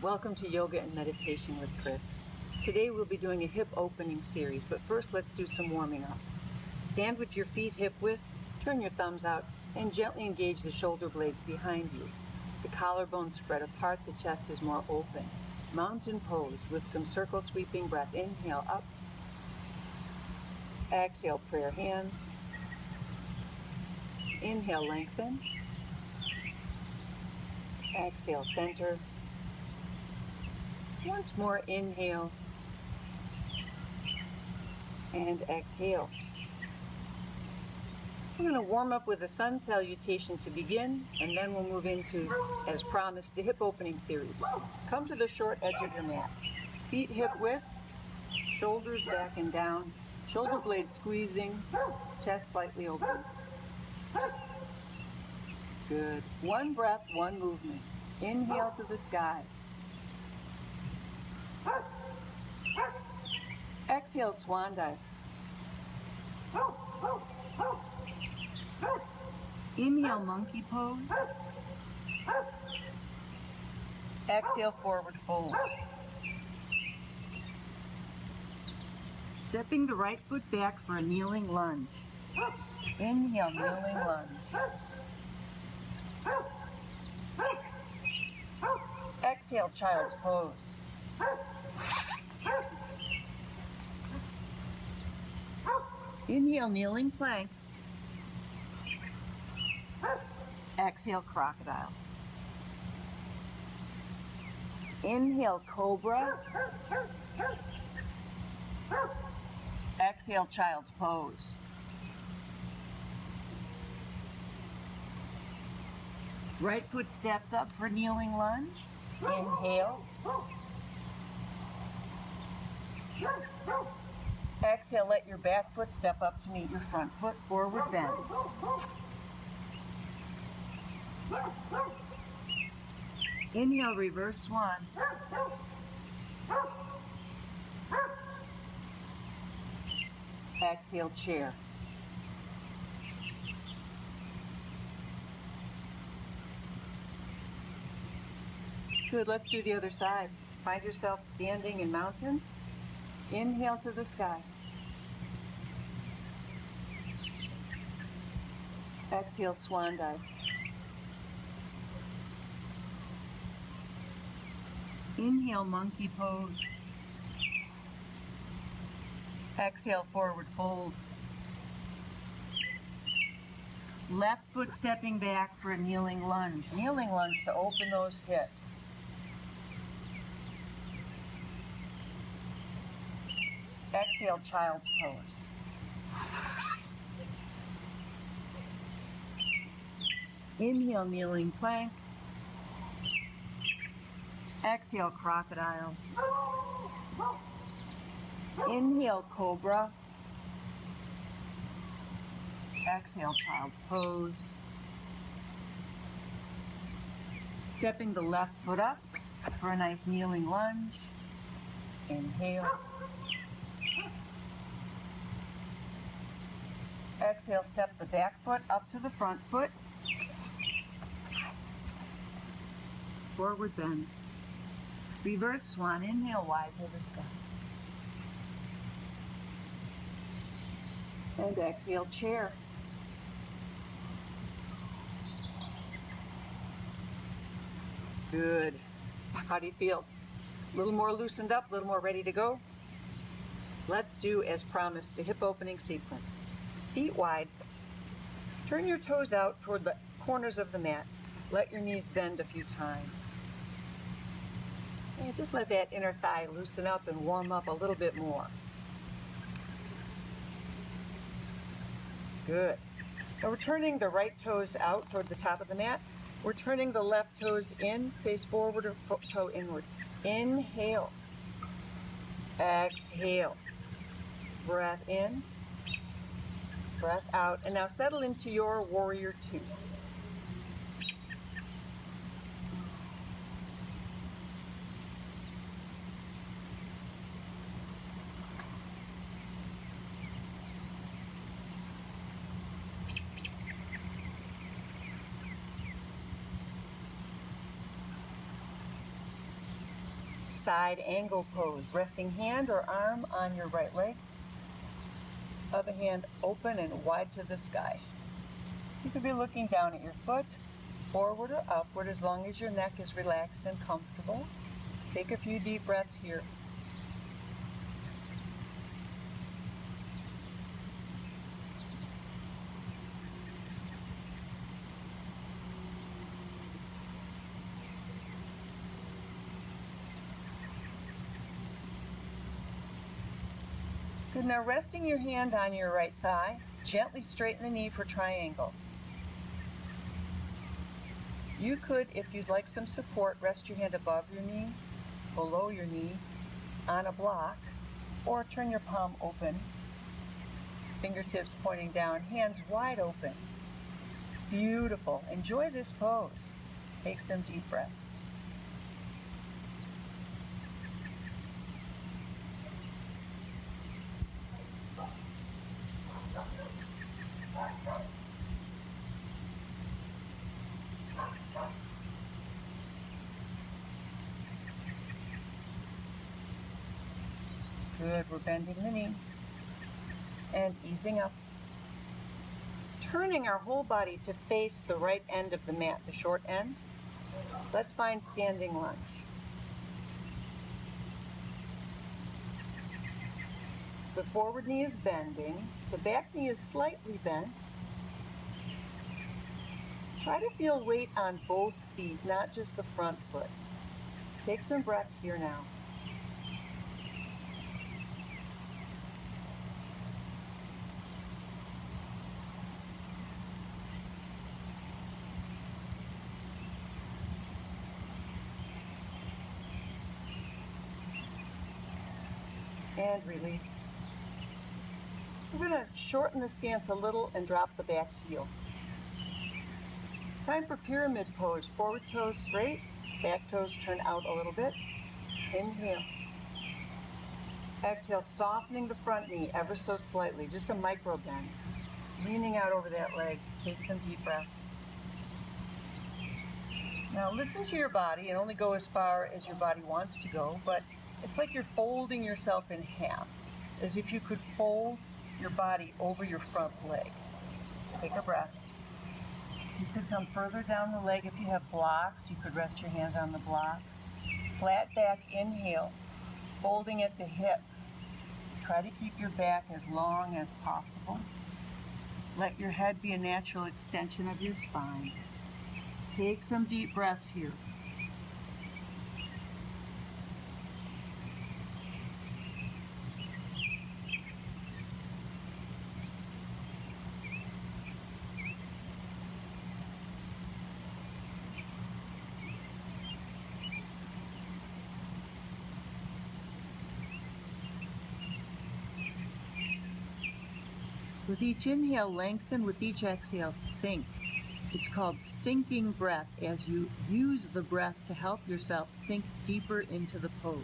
Welcome to Yoga and Meditation with Chris. Today we'll be doing a hip opening series, but first let's do some warming up. Stand with your feet hip width, turn your thumbs out, and gently engage the shoulder blades behind you. The collarbones spread apart, the chest is more open. Mountain pose with some circle sweeping breath. Inhale up. Exhale, prayer hands. Inhale, lengthen. Exhale, center. Once more, inhale. And exhale. We're going to warm up with a sun salutation to begin, and then we'll move into, as promised, the hip opening series. Come to the short edge of your mat. Feet hip width, shoulders back and down, shoulder blades squeezing, chest slightly open. Good. One breath, one movement. Inhale to the sky. Exhale, swan dive. Inhale, monkey pose. Exhale, forward fold. Stepping the right foot back for a kneeling lunge. Inhale, kneeling lunge. Exhale, child's pose. Inhale, kneeling plank. Exhale, crocodile. Inhale, cobra. Exhale, child's pose. Right foot steps up for kneeling lunge. Inhale. Exhale, let your back foot step up to meet your front foot, forward bend. Inhale, reverse swan. Exhale, chair. Good, let's do the other side. Find yourself standing in mountain. Inhale to the sky. Exhale, swan dive. Inhale, monkey pose. Exhale, forward fold. Left foot stepping back for a kneeling lunge. Kneeling lunge to open those hips. Exhale, child's pose. Inhale, kneeling plank. Exhale, crocodile. Inhale, cobra. Exhale, child's pose. Stepping the left foot up for a nice kneeling lunge. Inhale. Exhale, step the back foot up to the front foot. Forward bend. Reverse swan. Inhale, wide to the sky. And exhale, chair. Good. How do you feel? A little more loosened up, a little more ready to go? Let's do, as promised, the hip opening sequence. Feet wide. Turn your toes out toward the corners of the mat. Let your knees bend a few times. And just let that inner thigh loosen up and warm up a little bit more. Good. Now we're turning the right toes out toward the top of the mat. We're turning the left toes in, face forward or toe inward. Inhale. Exhale. Breath in. Breath out. And now settle into your warrior two. side angle pose, resting hand or arm on your right leg, other hand open and wide to the sky. You could be looking down at your foot, forward or upward, as long as your neck is relaxed and comfortable. Take a few deep breaths here. Good, now resting your hand on your right thigh, gently straighten the knee for triangle. You could, if you'd like some support, rest your hand above your knee, below your knee, on a block, or turn your palm open, fingertips pointing down, hands wide open. Beautiful. Enjoy this pose. Take some deep breaths. Good, we're bending the knee and easing up. Turning our whole body to face the right end of the mat, the short end. Let's find standing lunge. The forward knee is bending, the back knee is slightly bent. Try to feel weight on both feet, not just the front foot. Take some breaths here now. And release. We're going to shorten the stance a little and drop the back heel. It's time for pyramid pose. Forward toes straight, back toes turn out a little bit. Inhale. Exhale, softening the front knee ever so slightly, just a micro bend. Leaning out over that leg. Take some deep breaths. Now listen to your body and only go as far as your body wants to go, but it's like you're folding yourself in half, as if you could fold your body over your front leg. Take a breath. You could come further down the leg if you have blocks. You could rest your hands on the blocks. Flat back, inhale, folding at the hip. Try to keep your back as long as possible. Let your head be a natural extension of your spine. Take some deep breaths here. With each inhale, lengthen. With each exhale, sink. It's called sinking breath, as you use the breath to help yourself sink deeper into the pose.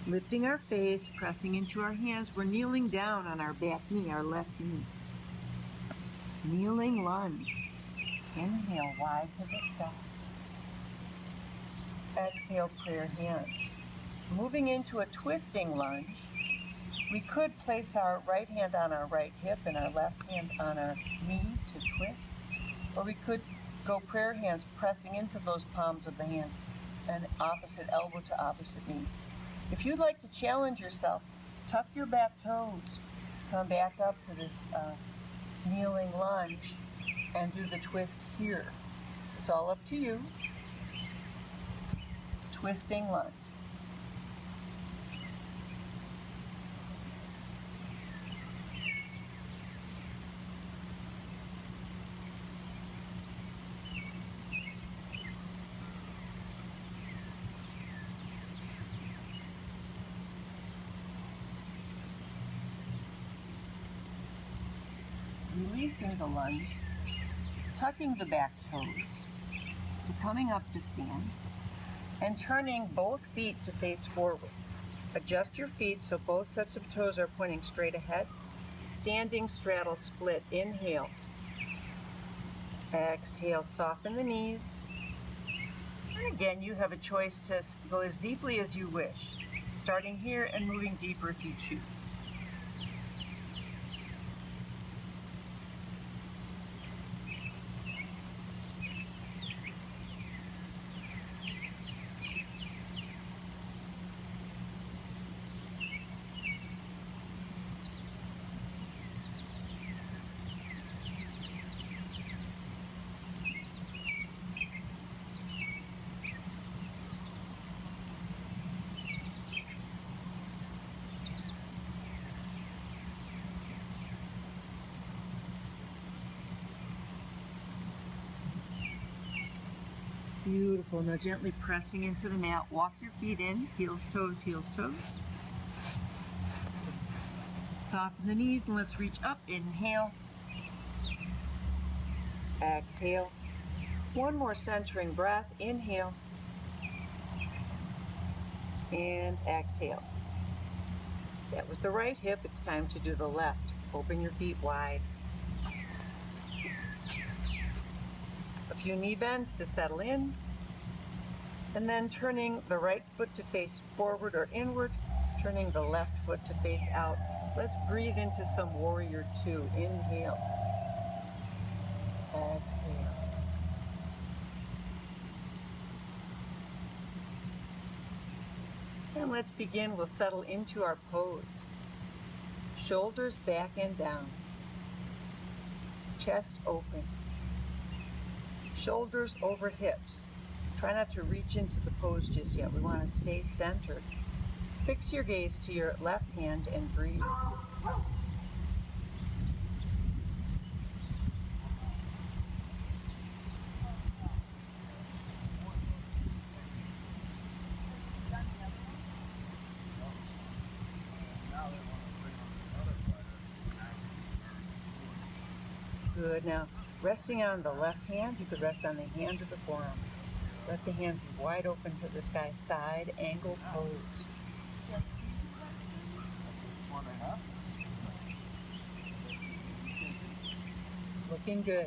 Lifting our face, pressing into our hands, we're kneeling down on our back knee, our left knee. Kneeling lunge. Inhale, wide to the sky. Exhale, prayer hands. Moving into a twisting lunge, we could place our right hand on our right hip and our left hand on our knee to twist, or we could go prayer hands, pressing into those palms of the hands and opposite elbow to opposite knee. If you'd like to challenge yourself, tuck your back toes, come back up to this kneeling lunge and do the twist here. It's all up to you. Twisting lunge. Releasing the lunge, tucking the back toes, to coming up to stand, and turning both feet to face forward. Adjust your feet so both sets of toes are pointing straight ahead. Standing straddle split. Inhale. Exhale, soften the knees. And again, you have a choice to go as deeply as you wish, starting here and moving deeper if you choose. Beautiful. Now gently pressing into the mat. Walk your feet in. Heels, toes, heels, toes. Soften the knees and let's reach up. Inhale. Exhale. One more centering breath. Inhale. And exhale. That was the right hip. It's time to do the left. Open your feet wide. A few knee bends to settle in. And then turning the right foot to face forward or inward, turning the left foot to face out. Let's breathe into some warrior two. Inhale. Exhale. And let's begin. We'll settle into our pose. Shoulders back and down. Chest open. Shoulders over hips. Try not to reach into the pose just yet. We want to stay centered. Fix your gaze to your left hand and breathe. Good. Now, resting on the left hand, you could rest on the hand or the forearm. Let the hand be wide open to the sky. Side angle pose. Looking good.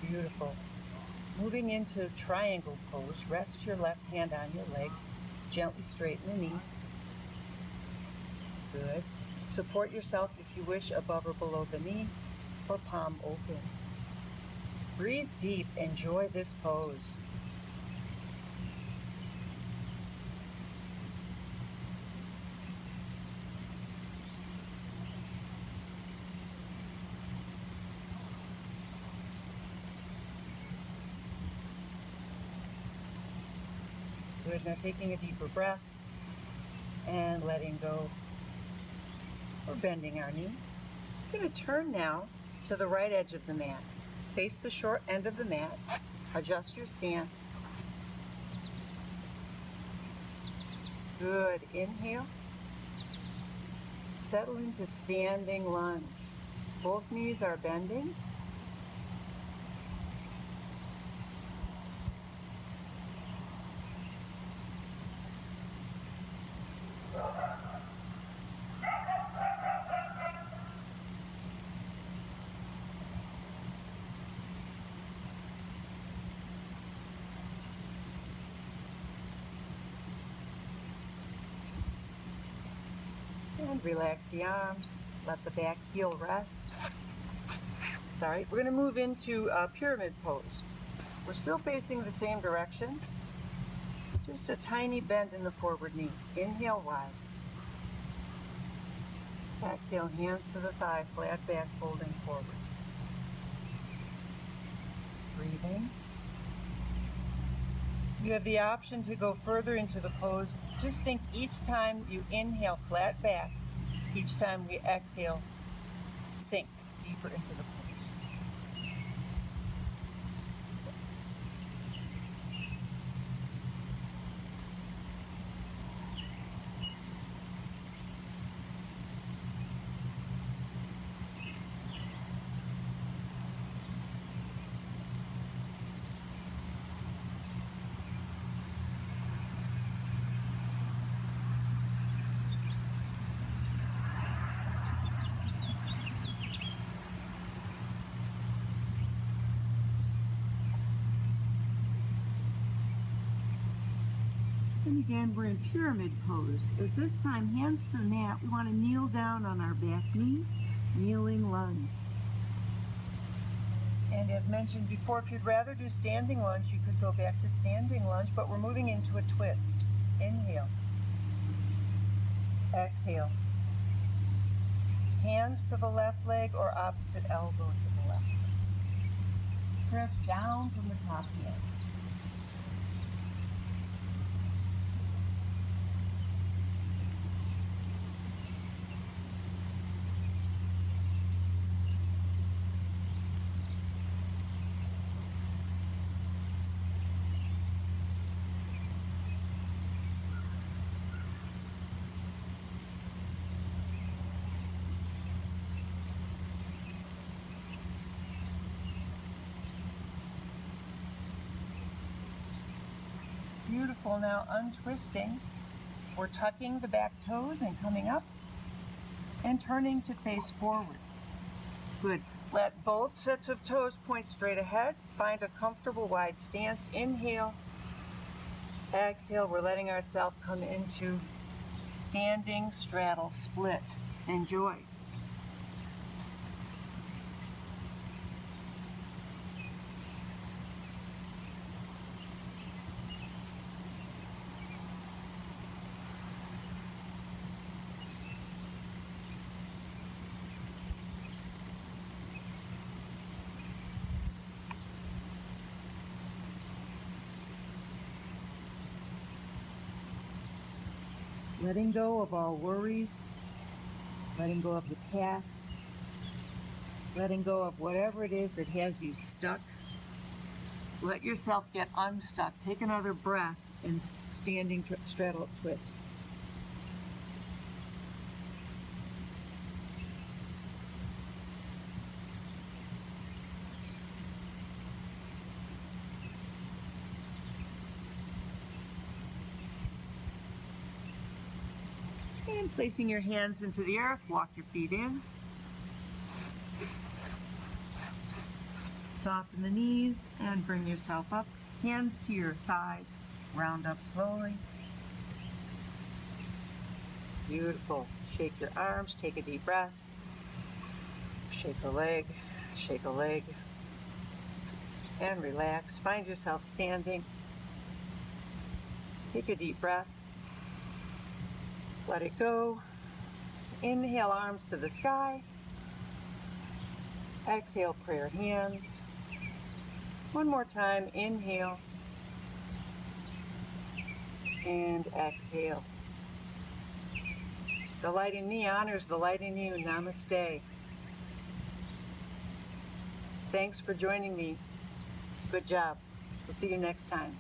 Beautiful. Moving into triangle pose, rest your left hand on your leg. Gently straighten the knee. Good. Support yourself if you wish above or below the knee, or palm open. Breathe deep. Enjoy this pose. Good. Now taking a deeper breath and letting go. We're bending our knee. We're going to turn now to the right edge of the mat. Face the short end of the mat. Adjust your stance. Good. Inhale. Settle into standing lunge. Both knees are bending. And relax the arms. Let the back heel rest. Sorry, we're going to move into pyramid pose. We're still facing the same direction. Just a tiny bend in the forward knee. Inhale wide. Exhale, hands to the thigh, flat back, folding forward. Breathing. You have the option to go further into the pose. Just think each time you inhale, flat back. Each time we exhale, sink deeper into the pose. And again, we're in pyramid pose. At this time, hands to the mat, we want to kneel down on our back knee, kneeling lunge. And as mentioned before, if you'd rather do standing lunge, you could go back to standing lunge, but we're moving into a twist. Inhale. Exhale. Hands to the left leg or opposite elbow to the left. Press down from the top hand. Beautiful. Now untwisting. We're tucking the back toes and coming up and turning to face forward. Good. Let both sets of toes point straight ahead. Find a comfortable wide stance. Inhale. Exhale. We're letting ourselves come into standing straddle split. Enjoy. Letting go of all worries, letting go of the past, letting go of whatever it is that has you stuck. Let yourself get unstuck. Take another breath and standing straddle twist. And placing your hands into the earth, walk your feet in. Soften the knees and bring yourself up. Hands to your thighs, round up slowly. Beautiful. Shake your arms, take a deep breath. Shake a leg, and relax. Find yourself standing. Take a deep breath. Let it go. Inhale, arms to the sky. Exhale, prayer hands. One more time, inhale. And exhale. The light in me honors the light in you. Namaste. Thanks for joining me. Good job. We'll see you next time.